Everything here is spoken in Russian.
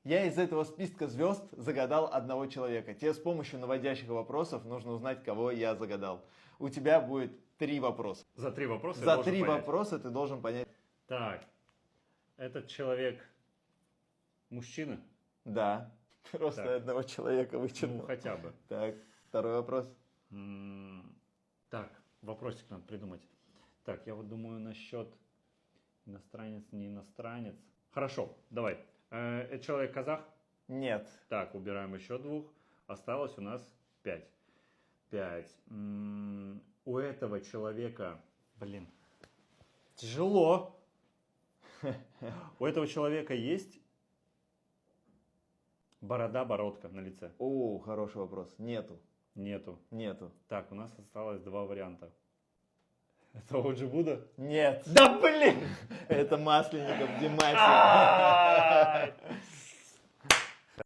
Я из этого списка звезд загадал одного человека. Тебе с помощью наводящих вопросов нужно узнать, кого я загадал. У тебя будет 3 вопроса. За 3 вопроса я За должен 3 понять. вопроса ты должен понять. Так, этот человек мужчина? Да. Просто Так. одного человека вычеркнул. Ну, хотя бы. Так, второй вопрос. Так, вопросик надо придумать. Так, я вот думаю насчет иностранец, не иностранец. Хорошо, давай. Это человек казах? Нет. Так, убираем еще 2. Осталось у нас 5. 5. У этого человека... Блин, тяжело. У этого человека есть борода-бородка на лице? О, хороший вопрос. Нету. Нету. Нету. Так, у нас осталось 2 варианта. Это Оджи Буда? Нет. Да блин! Это Масленников Димасик.